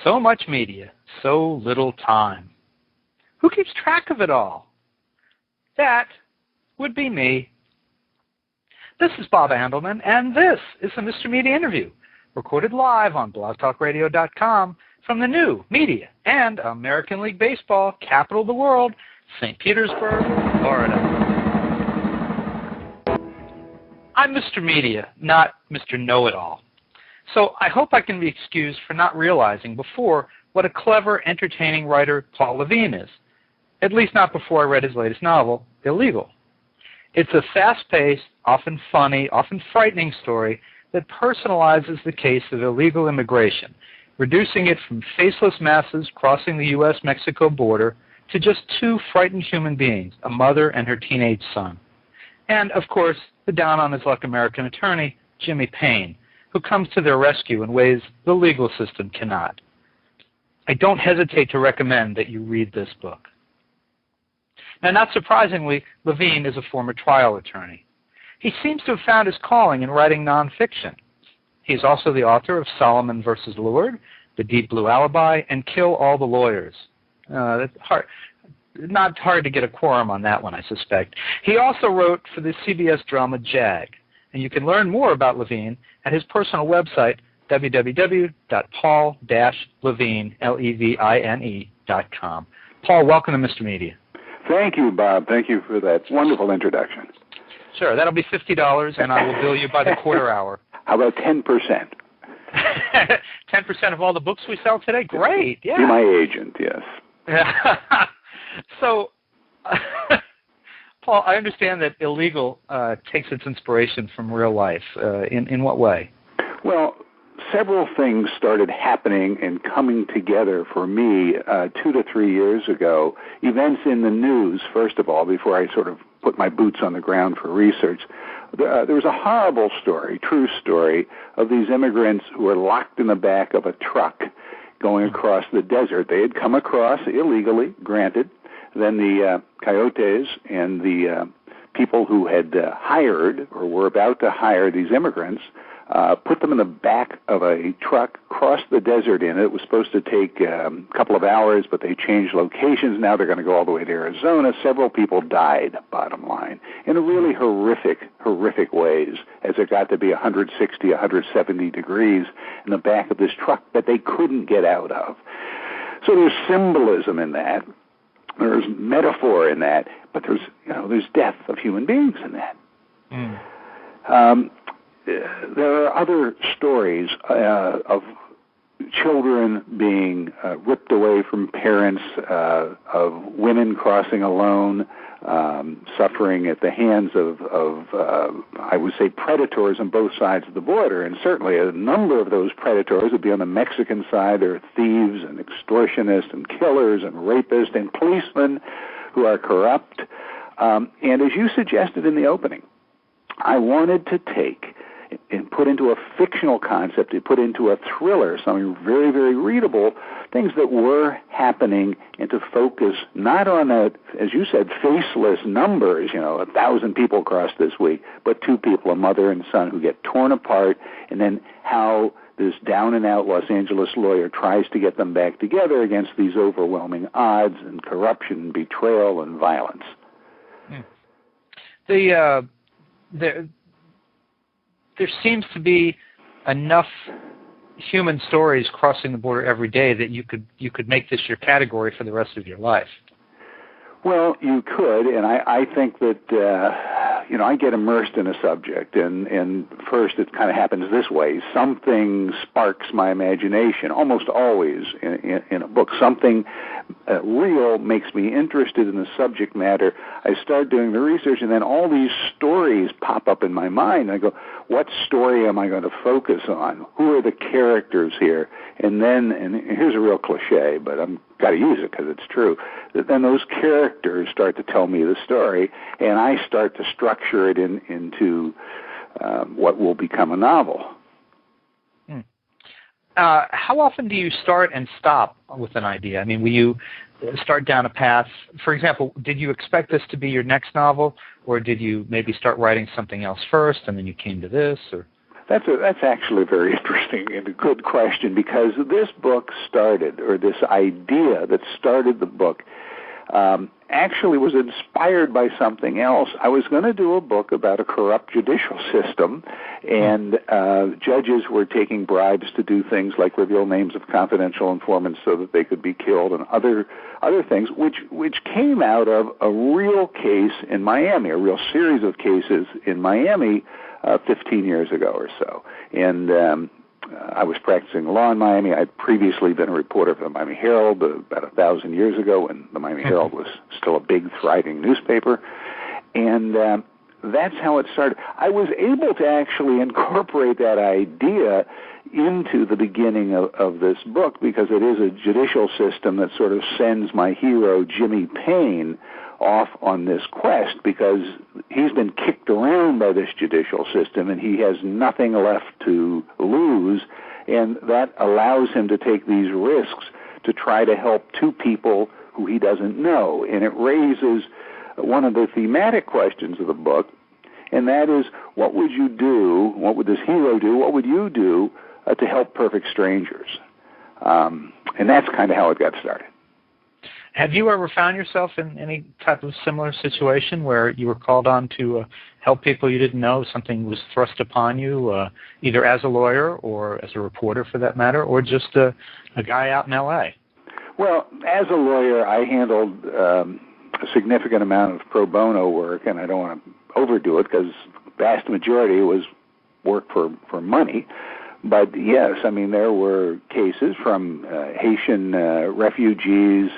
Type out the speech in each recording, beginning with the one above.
So much media, so little time. Who keeps track of it all? That would be me. This is Bob Andelman, and this is the Mr. Media Interview, recorded live on blogtalkradio.com from the new Media and American League Baseball capital of the world, St. Petersburg, Florida. I'm Mr. Media, not Mr. Know-It-All. So I hope I can be excused for not realizing before what a clever, entertaining writer Paul Levine is. At least not before I read his latest novel, Illegal. It's a fast-paced, often funny, often frightening story that personalizes the case of illegal immigration, reducing it from faceless masses crossing the U.S.-Mexico border to just two frightened human beings, a mother and her teenage son. And, of course, the down-on-his-luck American attorney, Jimmy Payne, who comes to their rescue in ways the legal system cannot. I don't hesitate to recommend that you read this book. Now, not surprisingly, Levine is a former trial attorney. He seems to have found his calling in writing nonfiction. He is also the author of Solomon vs. Lord, The Deep Blue Alibi, and Kill All the Lawyers. That's hard. Not hard to get a quorum on that one, I suspect. He also wrote for the CBS drama Jag, and you can learn more about Levine at his personal website, www.paul-levine.com. Paul, welcome to Mr. Media. Thank you, Bob. Thank you for that wonderful introduction. Sure, that'll be $50, and I will bill you by the quarter hour. How about 10%? 10% of all the books we sell today? Great, yeah. Be my agent, yes. So, Paul, I understand that Illegal takes its inspiration from real life. In what way? Well, several things started happening and coming together for me 2 to 3 years ago. Events in the news, first of all, before I sort of put my boots on the ground for research. There was a horrible story, true story, of these immigrants who were locked in the back of a truck going across the desert. They had come across illegally, granted. Then the coyotes and the people who had hired or were about to hire these immigrants put them in the back of a truck, crossed the desert in it. It was supposed to take a couple of hours, but they changed locations. Now they're going to go all the way to Arizona. Several people died, bottom line, in really horrific ways, as it got to be 160, 170 degrees in the back of this truck that they couldn't get out of. So there's symbolism in that. There's metaphor in that, but there's death of human beings in that. There are other stories of children being ripped away from parents, of women crossing alone, suffering at the hands of I would say, predators on both sides of the border. And certainly a number of those predators would be on the Mexican side. There are thieves and extortionists and killers and rapists and policemen who are corrupt. And as you suggested in the opening, I wanted to take and put into a fictional concept, to put into a thriller, something very, very readable, things that were happening, and to focus not on that, as you said, faceless numbers, 1,000 people crossed this week, but two people, a mother and son, who get torn apart, and then how this down-and-out Los Angeles lawyer tries to get them back together against these overwhelming odds and corruption, betrayal, and violence. There seems to be enough human stories crossing the border every day that you could make this your category for the rest of your life. Well, you could, and I think that, I get immersed in a subject, and first it kind of happens this way. Something sparks my imagination, almost always in a book. Something real makes me interested in the subject matter. I start doing the research, and then all these stories pop up in my mind. I go, what story am I going to focus on? Who are the characters here? And here's a real cliche, but I'm got to use it because it's true. Then those characters start to tell me the story, and I start to structure it into what will become a novel. How often do you start and stop with an idea? I mean, will you start down a path? For example, did you expect this to be your next novel, or did you maybe start writing something else first, and then you came to this? Or That's actually a very interesting and a good question, because this book started, or this idea that started the book, actually was inspired by something else. I was going to do a book about a corrupt judicial system, and judges were taking bribes to do things like reveal names of confidential informants so that they could be killed, and other things, which came out of a real case in Miami, a real series of cases in Miami 15 years ago or so. And I was practicing law in Miami. I'd previously been a reporter for the Miami Herald about 1,000 years ago, when the Miami Herald was still a big, thriving newspaper. And that's how it started. I was able to actually incorporate that idea into the beginning of this book, because it is a judicial system that sort of sends my hero, Jimmy Payne, off on this quest, because he's been kicked around by this judicial system and he has nothing left to lose, and that allows him to take these risks to try to help two people who he doesn't know. And it raises one of the thematic questions of the book, and that is, what would you do, what would this hero do, what would you do to help perfect strangers? And that's kind of how it got started. Have you ever found yourself in any type of similar situation where you were called on to help people you didn't know, something was thrust upon you, either as a lawyer or as a reporter for that matter, or just a guy out in L.A.? Well, as a lawyer, I handled a significant amount of pro bono work, and I don't want to overdo it because the vast majority was work for money. But yes, I mean, there were cases from Haitian refugees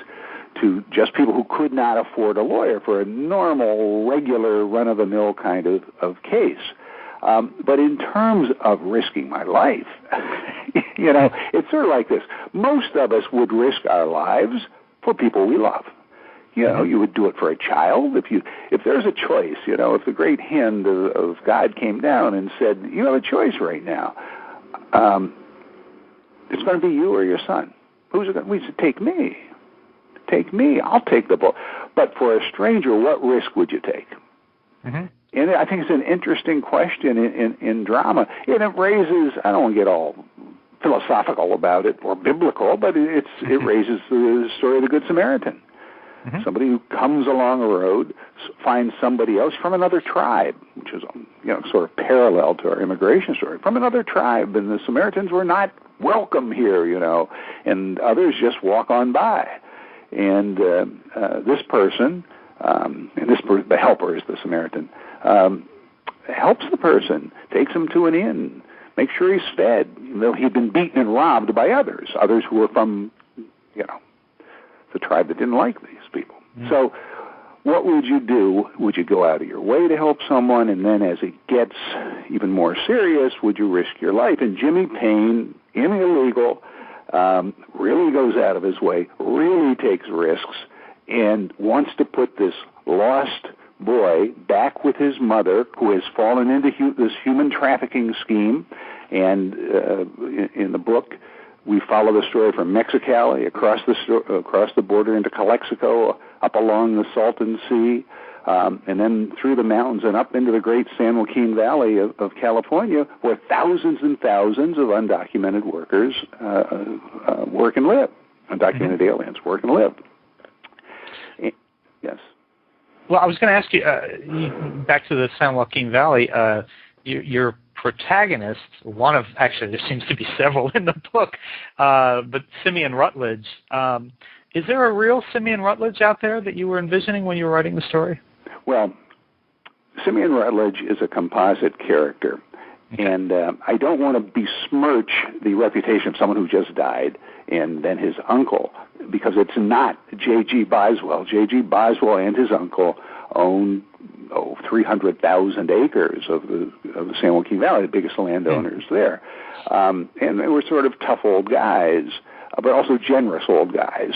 to just people who could not afford a lawyer for a normal, regular, run-of-the-mill kind of case. But in terms of risking my life, it's sort of like this. Most of us would risk our lives for people we love. You would do it for a child. If there's a choice, if the great hand of God came down and said, you have a choice right now, it's going to be you or your son. Who's it going to be? We said, take me. Take me. I'll take the bull. But for a stranger, what risk would you take? Mm-hmm. And I think it's an interesting question in drama. And it raises, I don't want to get all philosophical about it or biblical, but it raises the story of the Good Samaritan. Mm-hmm. Somebody who comes along a road, finds somebody else from another tribe, which is sort of parallel to our immigration story, from another tribe, and the Samaritans were not welcome here, and others just walk on by. And this person, the helper is the Samaritan, helps the person, takes him to an inn, makes sure he's fed, though he'd been beaten and robbed by others who were from, the tribe that didn't like these people. Mm. So what would you do? Would you go out of your way to help someone? And then as it gets even more serious, would you risk your life? And Jimmy Payne, in illegal, really goes out of his way, really takes risks, and wants to put this lost boy back with his mother, who has fallen into this human trafficking scheme. And in the book, we follow the story from Mexicali across the border into Calexico, up along the Salton Sea, and then through the mountains and up into the great San Joaquin Valley of California, where thousands and thousands of undocumented workers work and live, undocumented mm-hmm. aliens work and live. Yes. Well, I was going to ask you, back to the San Joaquin Valley, your protagonist, actually there seems to be several in the book, but Simeon Rutledge. Is there a real Simeon Rutledge out there that you were envisioning when you were writing the story? Well, Simeon Rutledge is a composite character, okay. And I don't want to besmirch the reputation of someone who just died and then his uncle, because it's not J.G. Boswell. J.G. Boswell and his uncle own 300,000 acres of the San Joaquin Valley, the biggest landowners there. And they were sort of tough old guys, but also generous old guys.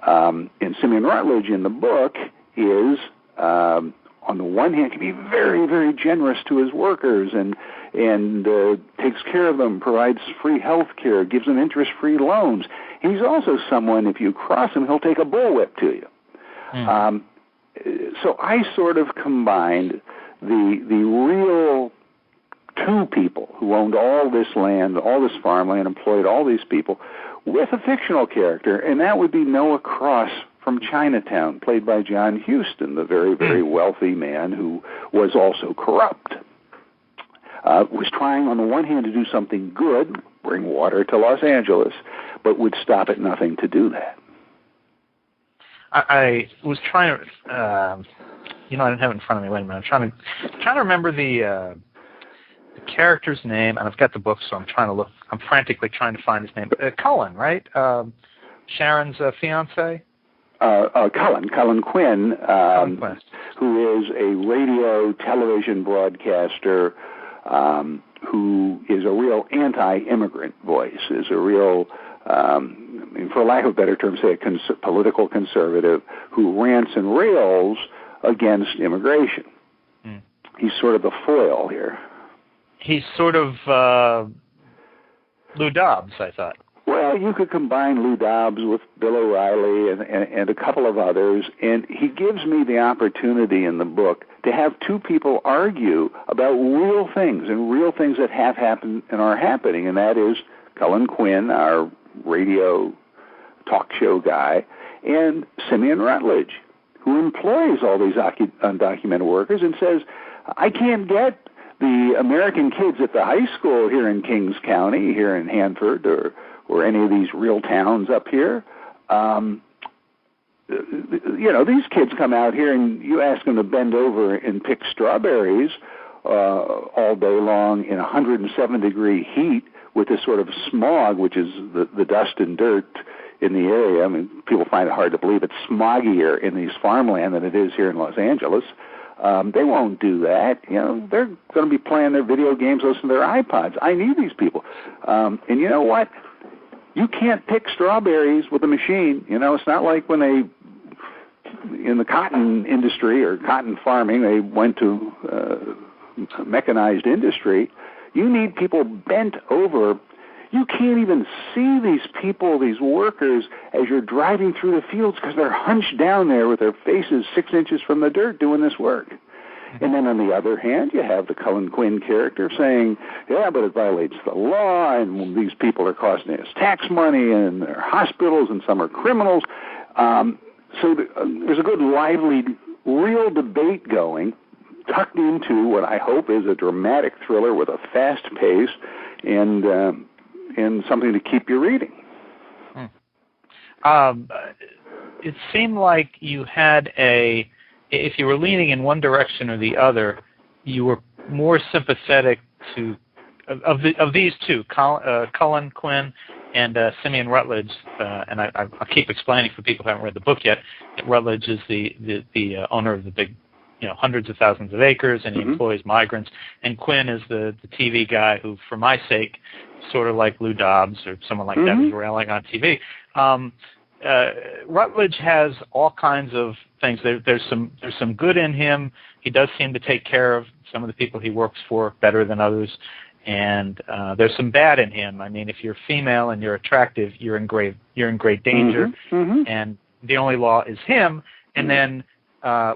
And Simeon Rutledge in the book is, on the one hand, can be very, very generous to his workers and takes care of them, provides free health care, gives them interest-free loans. He's also someone, if you cross him, he'll take a bullwhip to you. Mm. So I sort of combined the real two people who owned all this land, all this farmland, employed all these people, with a fictional character, and that would be Noah Cross from Chinatown, played by John Huston, the very, very wealthy man who was also corrupt. Was trying, on the one hand, to do something good, bring water to Los Angeles, but would stop at nothing to do that. I was trying to, I didn't have it in front of me. Wait a minute. I'm trying to remember the character's name, and I've got the book, so I'm frantically trying to find his name. Cullen, right? Sharon's fiance? Cullen Quinn, Cullen Quinn, who is a radio television broadcaster who is a real anti-immigrant voice, is a real, for lack of a better term, say a political conservative who rants and rails against immigration. He's sort of the foil here. He's sort of Lou Dobbs, I thought. Well, you could combine Lou Dobbs with Bill O'Reilly and a couple of others, and he gives me the opportunity in the book to have two people argue about real things that have happened and are happening, and that is Cullen Quinn, our radio talk show guy, and Simeon Rutledge, who employs all these undocumented workers and says, I can't get the American kids at the high school here in Kings County, here in Hanford, or any of these real towns up here. These kids come out here and you ask them to bend over and pick strawberries all day long in 107-degree heat with this sort of smog, which is the dust and dirt in the area. I mean, people find it hard to believe it's smoggier in these farmland than it is here in Los Angeles. They won't do that. They're going to be playing their video games, listening to their iPods. I need these people. And you know what? You can't pick strawberries with a machine. It's not like when in the cotton industry or cotton farming, they went to mechanized industry. You need people bent over. You can't even see these people, these workers, as you're driving through the fields because they're hunched down there with their faces 6 inches from the dirt doing this work. And then on the other hand, you have the Cullen Quinn character saying, yeah, but it violates the law, and these people are costing us tax money, and they're hospitals, and some are criminals. So there's a good, lively, real debate going, tucked into what I hope is a dramatic thriller with a fast pace and something to keep you reading. It seemed like you had if you were leaning in one direction or the other, you were more sympathetic to of these two, Cullen Quinn and Simeon Rutledge. And I'll keep explaining for people who haven't read the book yet. Rutledge is the owner of the big, hundreds of thousands of acres, and he employs migrants. And Quinn is the TV guy who, for my sake, sort of like Lou Dobbs or someone like that who's railing on TV. Rutledge has all kinds of things. There's some good in him. He does seem to take care of some of the people he works for better than others, and there's some bad in him. I mean, if you're female and you're attractive, you're in great danger, and the only law is him. And then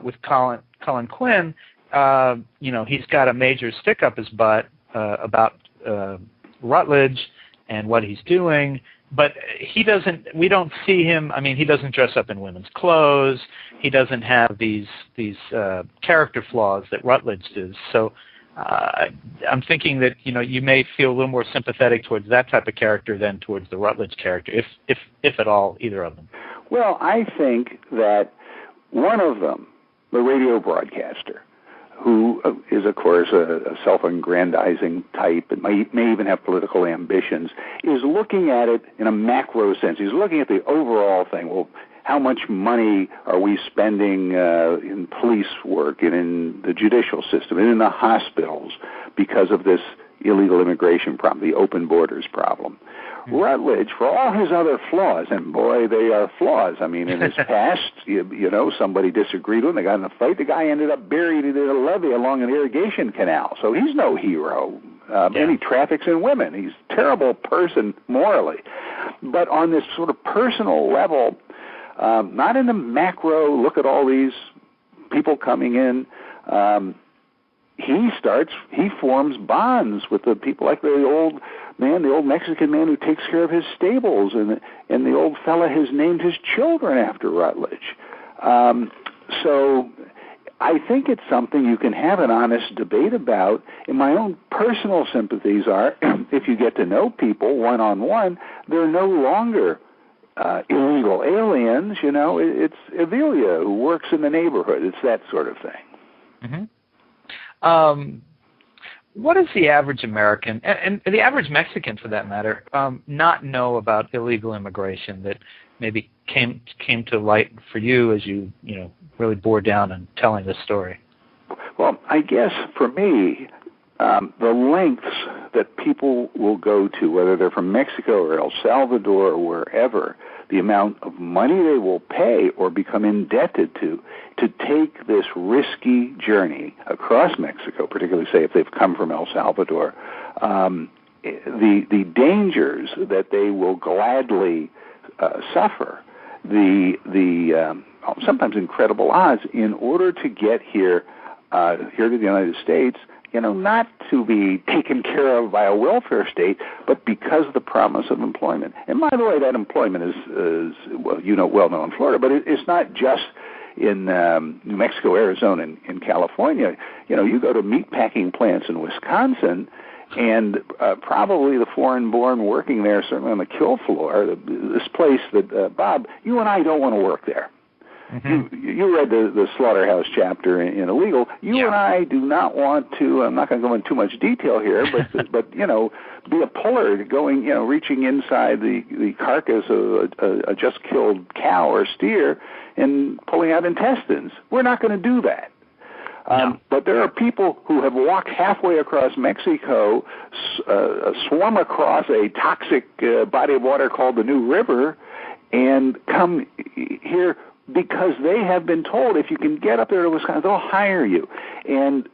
with Cullen Quinn, he's got a major stick up his butt about Rutledge and what he's doing. But we don't see him, he doesn't dress up in women's clothes. He doesn't have these character flaws that Rutledge does. So I'm thinking that, you may feel a little more sympathetic towards that type of character than towards the Rutledge character, if at all, either of them. Well, I think that one of them, the radio broadcaster, who is, of course, a self-aggrandizing type and may even have political ambitions, is looking at it in a macro sense. He's looking at the overall thing. Well, how much money are we spending in police work and in the judicial system and in the hospitals because of this illegal immigration problem, the open borders problem? Rutledge, for all his other flaws, and boy, they are flaws. In his past, somebody disagreed with him. They got in a fight. The guy ended up buried in a levee along an irrigation canal. So he's no hero. And he traffics in women. He's a terrible person morally. But on this sort of personal level, not in the macro, look at all these people coming in, he forms bonds with the people, like the old Mexican man who takes care of his stables, and the old fella has named his children after Rutledge. So I think it's something you can have an honest debate about. And my own personal sympathies are, if you get to know people one-on-one, they're no longer illegal aliens. It's Avilia who works in the neighborhood. It's that sort of thing. Mm-hmm. What does the average American, and the average Mexican for that matter, not know about illegal immigration that maybe came to light for you as you really bore down on telling this story? Well, I guess for me, the lengths that people will go to, whether they're from Mexico or El Salvador or wherever, the amount of money they will pay or become indebted to take this risky journey across Mexico, particularly, say, if they've come from El Salvador, the dangers that they will gladly suffer, the sometimes incredible odds in order to get here to the United States, not to be taken care of by a welfare state, but because of the promise of employment. And by the way, that employment is well known in Florida, but it's not just in New Mexico, Arizona, and California. You go to meatpacking plants in Wisconsin, and probably the foreign-born working there, certainly on the kill floor, this place that, Bob, you and I don't want to work there. Mm-hmm. You read the slaughterhouse chapter in Illegal. You and I do not want to. I'm not going to go into too much detail here, but be a puller reaching inside the carcass of a just killed cow or steer and pulling out intestines. We're not going to do that. But there are people who have walked halfway across Mexico, swum across a toxic body of water called the New River, and come here because they have been told if you can get up there to Wisconsin, they'll hire you. And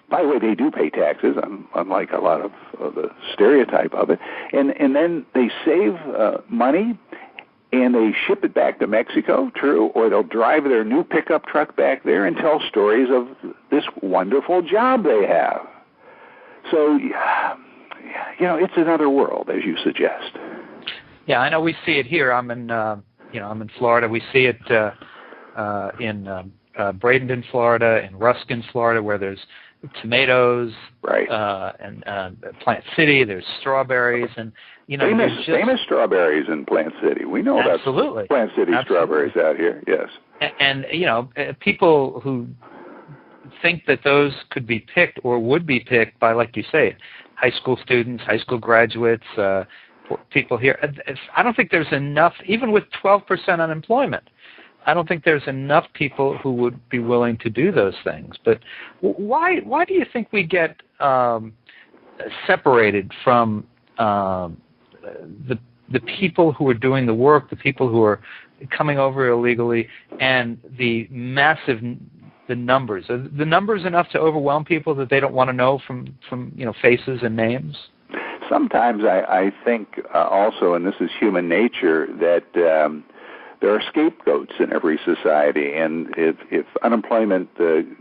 by the way, they do pay taxes, unlike a lot of the stereotype of it. And then they save money, and they ship it back to Mexico, true, or they'll drive their new pickup truck back there and tell stories of this wonderful job they have. So, it's another world, as you suggest. Yeah, I know we see it here. I'm in Florida. We see it in Bradenton, Florida, in Ruskin, Florida, where there's tomatoes, right, and Plant City. There's strawberries, and famous strawberries in Plant City. We know about Plant City strawberries out here. Yes, and people who think that those could be picked or would be picked by, like you say, high school students, high school graduates. People here, I don't think there's enough, even with 12% unemployment, I don't think there's enough people who would be willing to do those things. But why do you think we get separated from the people who are doing the work, the people who are coming over illegally, and the numbers? Are the numbers enough to overwhelm people that they don't want to know from faces and names? Sometimes I think also, and this is human nature, that there are scapegoats in every society, and if unemployment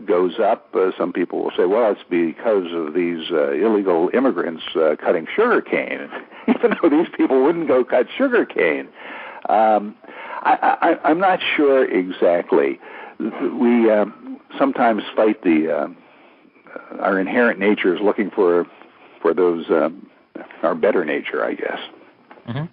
goes up, some people will say, well, it's because of these illegal immigrants cutting sugar cane, even though these people wouldn't go cut sugar cane. I'm not sure exactly. We sometimes fight our inherent nature is looking for those our better nature, I guess. Mm-hmm.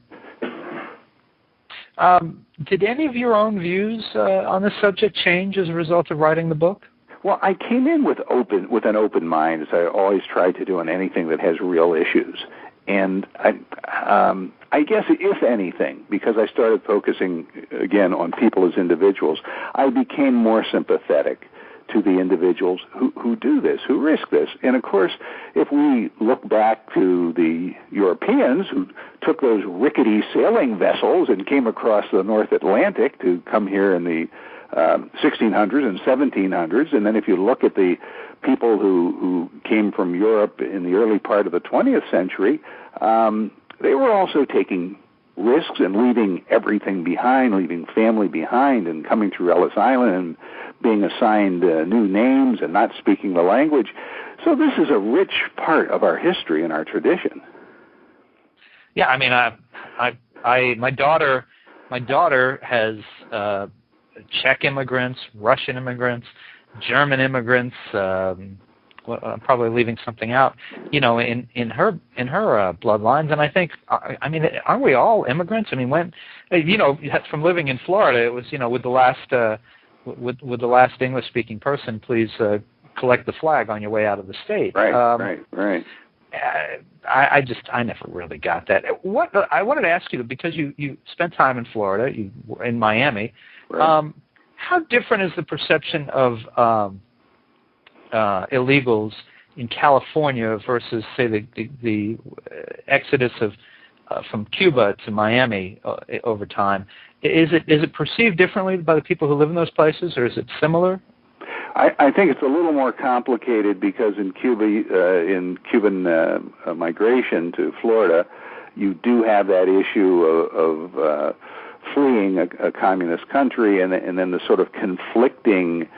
Did any of your own views on this subject change as a result of writing the book? Well, I came in with an open mind, as I always try to do on anything that has real issues. And I guess, if anything, because I started focusing again on people as individuals, I became more sympathetic to the individuals who do this, who risk this. And of course, if we look back to the Europeans who took those rickety sailing vessels and came across the North Atlantic to come here in the 1600s and 1700s, and then if you look at the people who came from Europe in the early part of the 20th century, they were also taking risks and leaving everything behind, leaving family behind, and coming through Ellis Island and being assigned new names and not speaking the language. So this is a rich part of our history and our tradition. Yeah, I mean, my daughter has Czech immigrants, Russian immigrants, German immigrants. I'm probably leaving something out, in her bloodlines. And I think, aren't we all immigrants? I mean, when, from living in Florida, it was, with with the last English-speaking person, please collect the flag on your way out of the state. Right. I never really got that. What I wanted to ask you, because you spent time in Florida, you were in Miami. Right. How different is the perception of illegals in California versus, say, the exodus of from Cuba to Miami over time? Is it perceived differently by the people who live in those places, or is it similar? I think it's a little more complicated because in Cuba, in Cuban migration to Florida, you do have that issue of fleeing a communist country, and then the sort of conflicting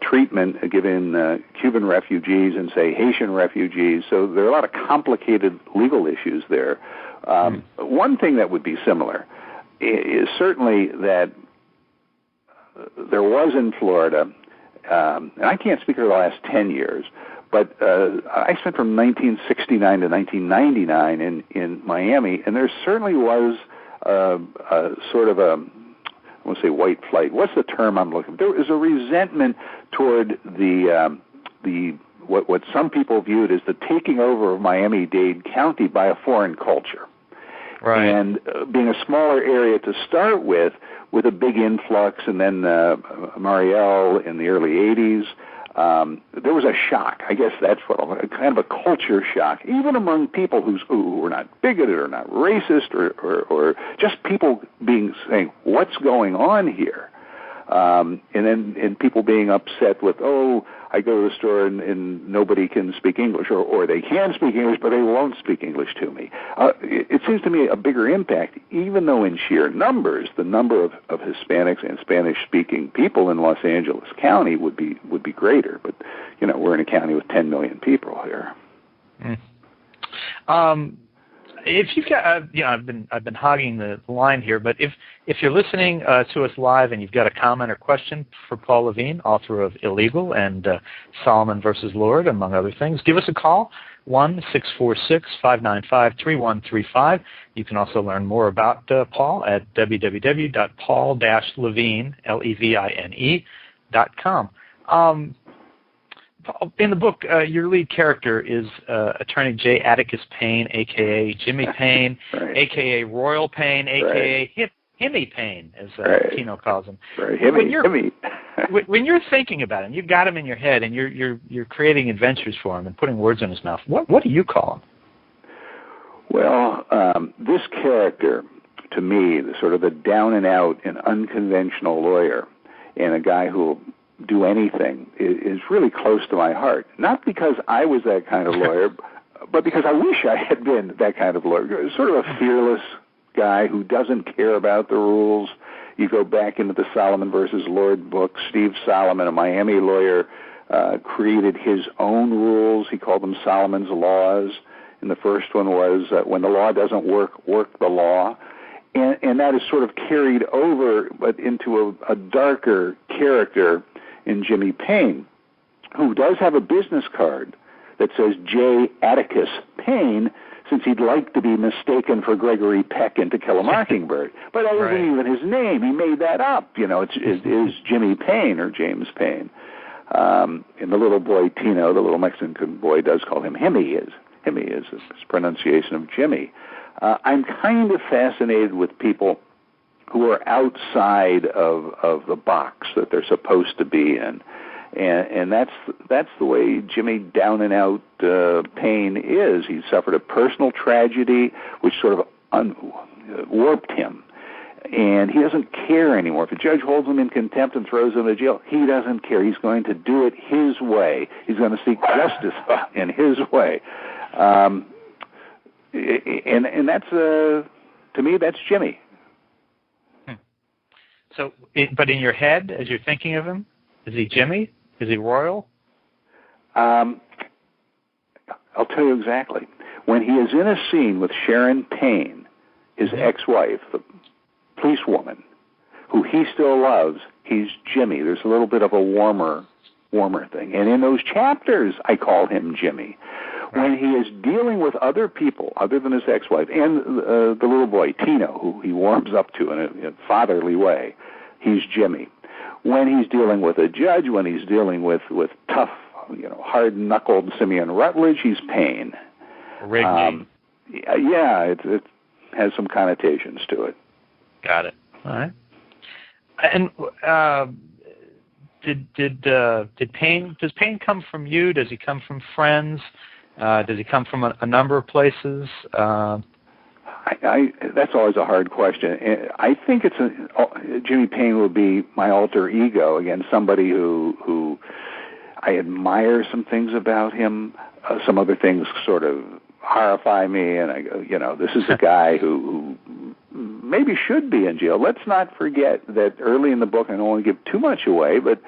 treatment given Cuban refugees and, say, Haitian refugees. So there are a lot of complicated legal issues there. One thing that would be similar is certainly that there was in Florida, and I can't speak for the last 10 years, but I spent from 1969 to 1999 in Miami, and there certainly was sort of a, I want to say white flight. What's the term I'm looking for? There was a resentment toward what some people viewed as the taking over of Miami-Dade County by a foreign culture. Right. And being a smaller area to start with a big influx, and then Mariel in the early 80s, there was a shock. I guess that's kind of a culture shock, even among people who were not bigoted or not racist or just people saying, what's going on here? And people being upset with, I go to the store and nobody can speak English, or they can speak English, but they won't speak English to me. It seems to me a bigger impact, even though in sheer numbers, the number of Hispanics and Spanish-speaking people in Los Angeles County would be greater. But we're in a county with 10 million people here. If you've got, I've been hogging the line here, but if you're listening to us live and you've got a comment or question for Paul Levine, author of Illegal and Solomon versus Lord, among other things, give us a call, 1-646-595-3135. You can also learn more about Paul at www.paul-levine.com. In the book, your lead character is attorney J. Atticus Payne, a.k.a. Jimmy Payne, right. a.k.a. Royal Payne, a.k.a. Right. Himmy Payne, as Tino calls him. Right. Himmy. When you're thinking about him, you've got him in your head, and you're creating adventures for him and putting words in his mouth. What do you call him? Well, this character, to me, the sort of the down and out and unconventional lawyer, and a guy who will do anything, is really close to my heart. Not because I was that kind of lawyer, but because I wish I had been that kind of lawyer. Sort of a fearless guy who doesn't care about the rules. You go back into the Solomon versus Lord book. Steve Solomon, a Miami lawyer, created his own rules. He called them Solomon's laws. And the first one was, when the law doesn't work the law. And that is sort of carried over, but into a darker character in Jimmy Payne, who does have a business card that says J. Atticus Payne, since he'd like to be mistaken for Gregory Peck in To Kill a Mockingbird. But that isn't even his name. He made that up. It is Jimmy Payne or James Payne. And the little boy, Tino, the little Mexican boy, does call him Himmy. Himmy is his pronunciation of Jimmy. I'm kind of fascinated with people who are outside of the box that they're supposed to be in. And that's the way Jimmy down and out Payne is. He suffered a personal tragedy which sort of warped him. And he doesn't care anymore. If a judge holds him in contempt and throws him in jail, he doesn't care. He's going to do it his way. He's going to seek justice in his way. And that's, to to me, that's Jimmy. So, but in your head, as you're thinking of him, is he Jimmy? Is he Royal? I'll tell you exactly. When he is in a scene with Sharon Payne, his ex-wife, the policewoman, who he still loves, he's Jimmy. There's a little bit of a warmer thing. And in those chapters, I call him Jimmy. Right. When he is dealing with other people, other than his ex-wife, and the little boy, Tino, who he warms up to in a fatherly way, he's Jimmy. When he's dealing with a judge, when he's dealing with tough, hard-knuckled Simeon Rutledge, he's Payne. Rigney. Yeah, it has some connotations to it. Got it. All right. And does Payne come from you? Does he come from friends? Does he come from a number of places? That's always a hard question. I think Jimmy Payne would be my alter ego, again, somebody who I admire some things about him. Some other things sort of horrify me, and I go, this is a guy who maybe should be in jail. Let's not forget that early in the book, I don't want to give too much away, but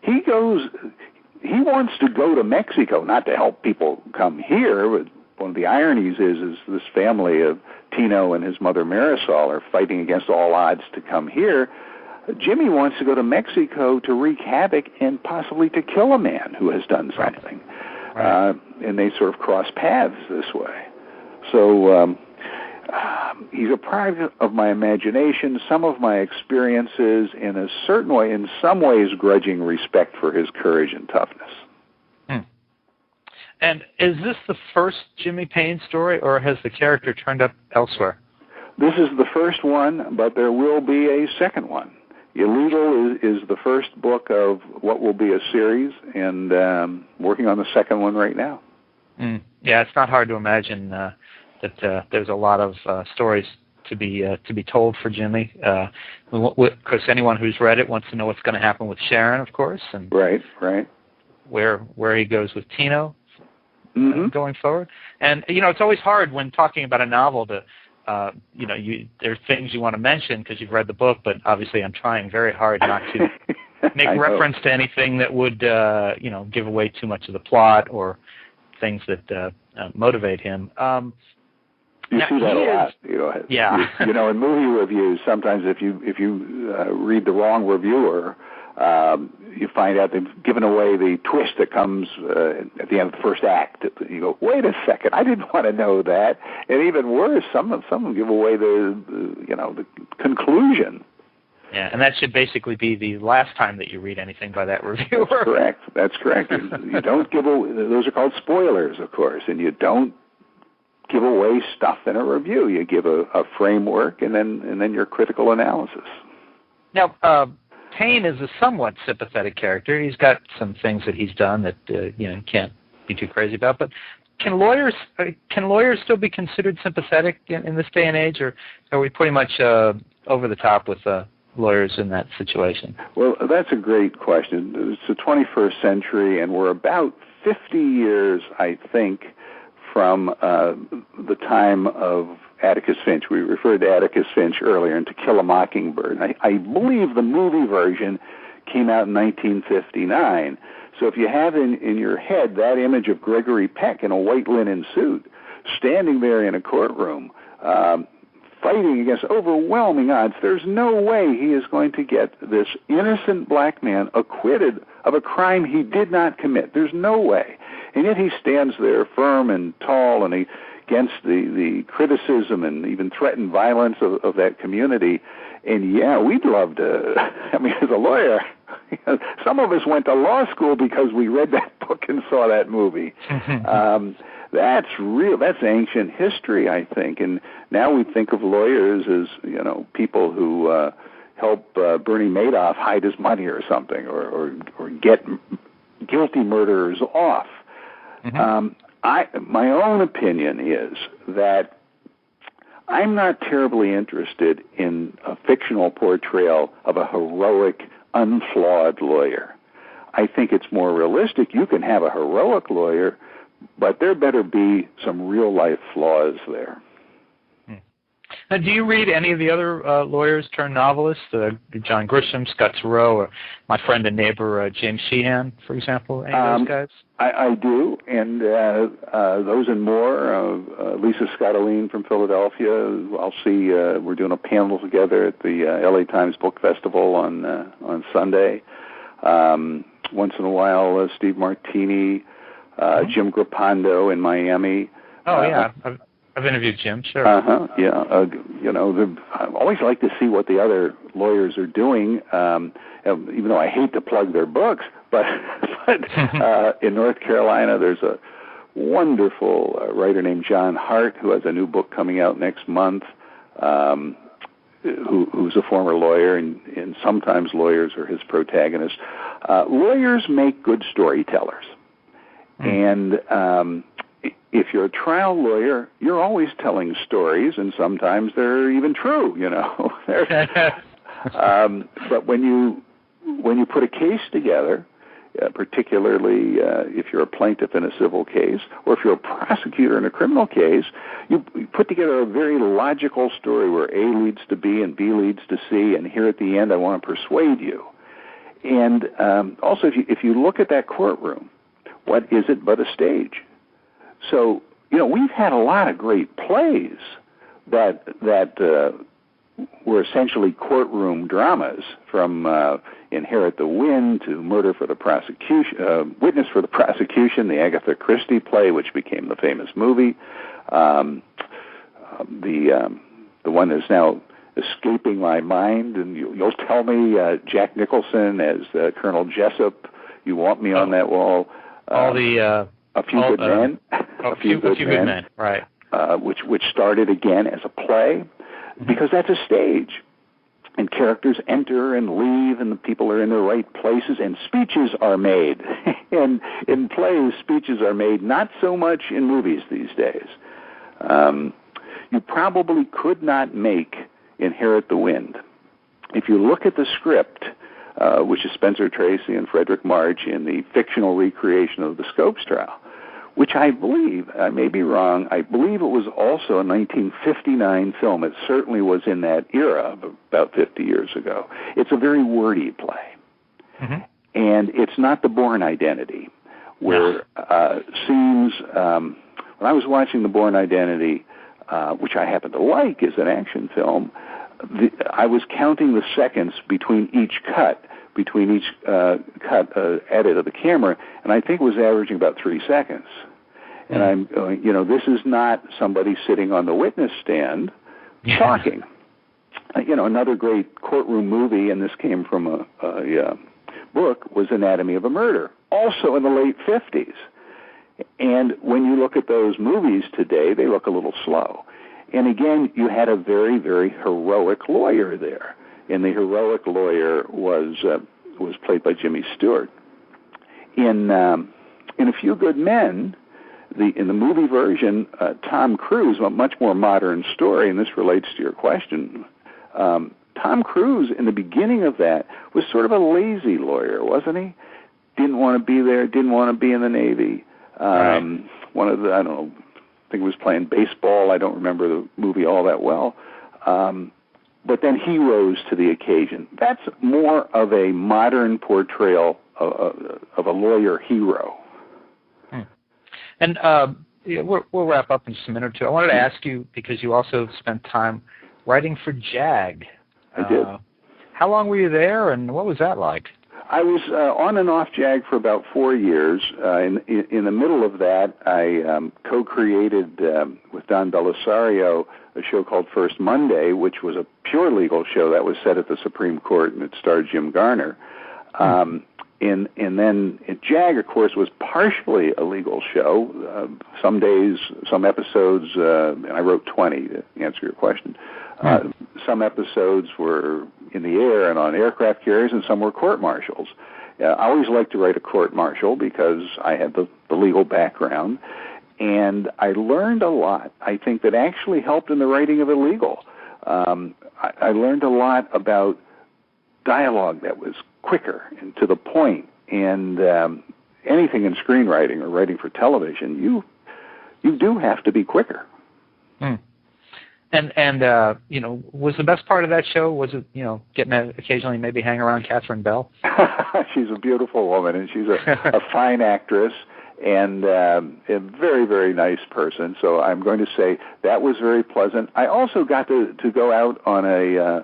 he wants to go to Mexico, not to help people come here, but one of the ironies is this family of Tino and his mother Marisol are fighting against all odds to come here. Jimmy wants to go to Mexico to wreak havoc and possibly to kill a man who has done something. Right. And they sort of cross paths this way. So he's a product of my imagination, some of my experiences, in a certain way, in some ways, grudging respect for his courage and toughness. And is this the first Jimmy Payne story, or has the character turned up elsewhere? This is the first one, but there will be a second one. Illegal is the first book of what will be a series, and working on the second one right now. Yeah, it's not hard to imagine that there's a lot of stories to be told for Jimmy. Because anyone who's read it wants to know what's going to happen with Sharon, of course, and right, where he goes with Tino. Going forward. And, it's always hard when talking about a novel to, there are things you want to mention because you've read the book, but obviously I'm trying very hard not to make reference to anything that would, give away too much of the plot or things that motivate him. You see that a lot. Yeah. In movie reviews, sometimes if you read the wrong reviewer, you find out they've given away the twist that comes at the end of the first act. You go, wait a second, I didn't want to know that. And even worse, some of them give away the conclusion. Yeah, and that should basically be the last time that you read anything by that reviewer. That's correct. You don't give away, those are called spoilers, of course, and you don't give away stuff in a review. You give a framework and then your critical analysis. Now, Payne is a somewhat sympathetic character. He's got some things that he's done that you can't be too crazy about. But can lawyers still be considered sympathetic in this day and age, or are we pretty much over the top with lawyers in that situation? Well, that's a great question. It's the 21st century, and we're about 50 years, I think, from the time of Atticus Finch. We referred to Atticus Finch earlier, and To Kill a Mockingbird. I believe the movie version came out in 1959. So if you have in your head that image of Gregory Peck in a white linen suit, standing there in a courtroom, fighting against overwhelming odds, there's no way he is going to get this innocent black man acquitted of a crime he did not commit. There's no way. And yet he stands there firm and tall, and against the criticism and even threatened violence of that community. And yeah, we'd love to, as a lawyer, some of us went to law school because we read that book and saw that movie. That's real. That's ancient history, I think. And now we think of lawyers as, people who help Bernie Madoff hide his money or something, or get guilty murderers off. My own opinion is that I'm not terribly interested in a fictional portrayal of a heroic, unflawed lawyer. I think it's more realistic. You can have a heroic lawyer, but there better be some real-life flaws there. Now, do you read any of the other lawyers turned novelists, John Grisham, Scott Turow, or my friend and neighbor James Sheehan, for example? Any of those guys? I do, and those and more. Lisa Scottolene from Philadelphia. I'll see. We're doing a panel together at the LA Times Book Festival on Sunday. Once in a while, Steve Martini, Jim Grappando in Miami. Oh yeah, I've interviewed Jim. Sure. Yeah. I always like to see what the other lawyers are doing. Even though I hate to plug their books, but in North Carolina, there's a wonderful writer named John Hart who has a new book coming out next month. Who's a former lawyer, and sometimes lawyers are his protagonists. Lawyers make good storytellers, and if you're a trial lawyer, you're always telling stories, and sometimes they're even true. But when you put a case together, particularly if you're a plaintiff in a civil case, or if you're a prosecutor in a criminal case, you put together a very logical story where A leads to B and B leads to C, and here at the end I want to persuade you. And also, if you look at that courtroom, what is it but a stage? So, we've had a lot of great plays that were essentially courtroom dramas, from Inherit the Wind to Murder for the Prosecution, Witness for the Prosecution, the Agatha Christie play, which became the famous movie. The one that's now escaping my mind, and you'll tell me, Jack Nicholson as Colonel Jessup. You want me on that wall? A Few Good Men. A few good men, right? Which started again as a play, because that's a stage, and characters enter and leave, and the people are in their right places, and speeches are made. And in plays, speeches are made, not so much in movies these days. You probably could not make Inherit the Wind. If you look at the script, which is Spencer Tracy and Frederick March in the fictional recreation of the Scopes trial, which I believe, I may be wrong, I believe it was also a 1959 film. It certainly was in that era, about 50 years ago. It's a very wordy play. Mm-hmm. And it's not The Bourne Identity, where scenes, when I was watching The Bourne Identity, which I happen to like as an action film, I was counting the seconds between each edit of the camera, and I think it was averaging about 3 seconds. And I'm going, this is not somebody sitting on the witness stand talking. Another great courtroom movie, and this came from a book, was Anatomy of a Murder, also in the late 50s. And when you look at those movies today, they look a little slow. And again, you had a very, very heroic lawyer there. And the heroic lawyer was played by Jimmy Stewart. In A Few Good Men, in the movie version, Tom Cruise, a much more modern story, and this relates to your question, Tom Cruise, in the beginning of that, was sort of a lazy lawyer, wasn't he? Didn't want to be there, didn't want to be in the Navy. Right. One of the, I don't know, I think he was playing baseball. I don't remember the movie all that well. But then he rose to the occasion. That's more of a modern portrayal of a lawyer hero. And we'll wrap up in just a minute or two. I wanted to ask you, because you also spent time writing for JAG. I did. How long were you there, and what was that like? I was on and off JAG for about 4 years. In the middle of that, I co-created with Don Belisario a show called First Monday, which was a pure legal show that was set at the Supreme Court, and it starred Jim Garner. And then JAG, of course, was partially a legal show. Some days, some episodes, and I wrote 20 to answer your question. Some episodes were in the air and on aircraft carriers, and some were court-martials. I always liked to write a court-martial because I had the legal background, and I learned a lot, I think, that actually helped in the writing of illegal. I learned a lot about dialogue that was quicker and to the point, and anything in screenwriting or writing for television, you do have to be quicker. And was the best part of that show, was it, getting to occasionally maybe hang around Catherine Bell? She's a beautiful woman, and she's a fine actress and a very, very nice person. So I'm going to say that was very pleasant. I also got to go out on an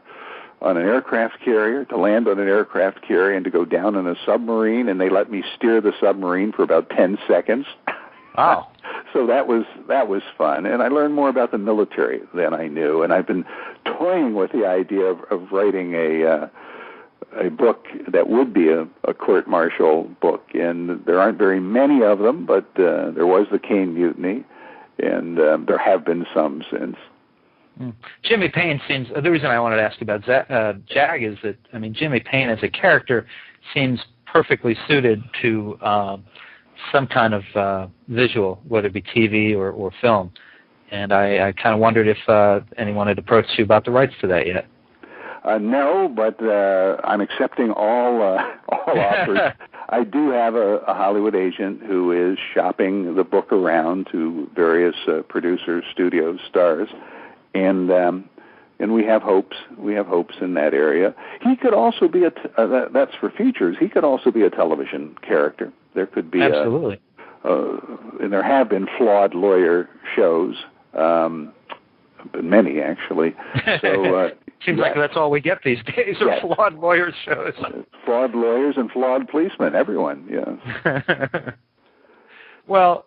aircraft carrier, to land on an aircraft carrier and to go down in a submarine, and they let me steer the submarine for about 10 seconds. Wow. So that was fun, and I learned more about the military than I knew, and I've been toying with the idea of writing a book that would be a court-martial book, and there aren't very many of them, but there was the Caine Mutiny, and there have been some since. Jimmy Payne seems, the reason I wanted to ask about JAG is that, Jimmy Payne as a character seems perfectly suited to some kind of visual, whether it be TV or film. And I kind of wondered if anyone had approached you about the rights to that yet. No, but I'm accepting all offers. I do have a Hollywood agent who is shopping the book around to various producers, studios, stars, and we have hopes. We have hopes in that area. He could also be that's for features. He could also be a television character. There could be absolutely, and there have been flawed lawyer shows, many actually. So seems like that's all we get these days are flawed lawyer shows. Flawed lawyers and flawed policemen. Everyone, yeah. Well,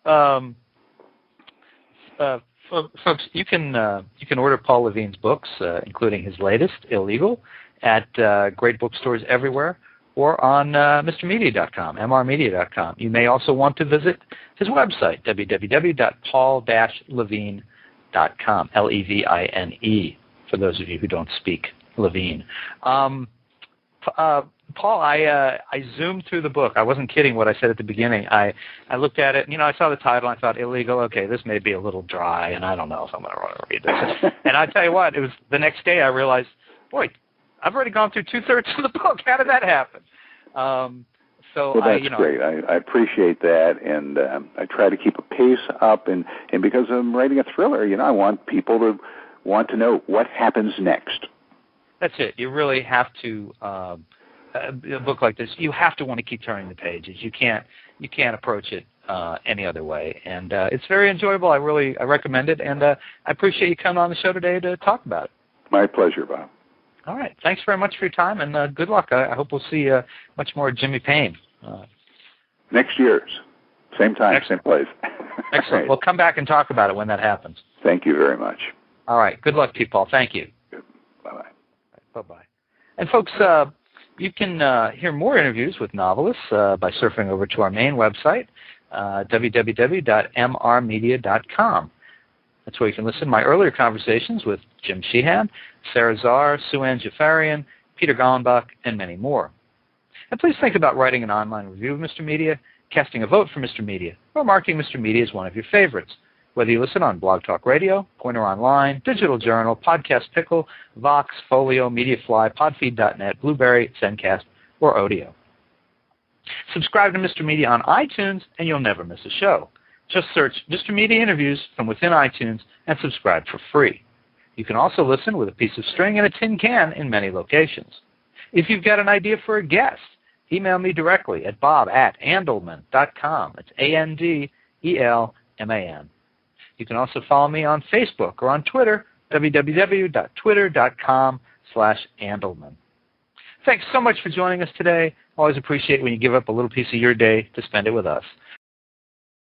folks, you can order Paul Levine's books, including his latest, Illegal, at great bookstores everywhere, or on mrmedia.com, mrmedia.com. You may also want to visit his website, www.paul-levine.com, Levine, for those of you who don't speak Levine. Paul, I zoomed through the book. I wasn't kidding what I said at the beginning. I looked at it, and, I saw the title, and I thought, Illegal, okay, this may be a little dry, and I don't know if I'm going to read this. And I tell you what, it was the next day I realized, boy, I've already gone through 2/3 of the book. How did that happen? Well, that's great. I appreciate that, and I try to keep a pace up, and because I'm writing a thriller, I want people to want to know what happens next. That's it. You really have to, a book like this, you have to want to keep turning the pages. You can't approach it any other way, and it's very enjoyable. I recommend it, and I appreciate you coming on the show today to talk about it. My pleasure, Bob. All right. Thanks very much for your time, and good luck. I hope we'll see much more Jimmy Payne. Next year's. Same time, same place. Excellent. Right. We'll come back and talk about it when that happens. Thank you very much. All right. Good luck to you, Paul. Thank you. Good. Bye-bye. Bye-bye. And, folks, you can hear more interviews with novelists by surfing over to our main website, www.mrmedia.com. That's where you can listen to my earlier conversations with Jim Sheehan, Sarah Zarr, Sue-Ann Jafarian, Peter Gallenbach, and many more. And please think about writing an online review of Mr. Media, casting a vote for Mr. Media, or marking Mr. Media as one of your favorites, whether you listen on Blog Talk Radio, Pointer Online, Digital Journal, Podcast Pickle, Vox, Folio, Mediafly, Podfeed.net, Blueberry, Zencast, or Odeo. Subscribe to Mr. Media on iTunes, and you'll never miss a show. Just search Mr. Media Interviews from within iTunes and subscribe for free. You can also listen with a piece of string and a tin can in many locations. If you've got an idea for a guest, email me directly at bob@andelman.com. It's ANDELMAN. You can also follow me on Facebook or on Twitter, www.twitter.com/Andelman. Thanks so much for joining us today. Always appreciate when you give up a little piece of your day to spend it with us.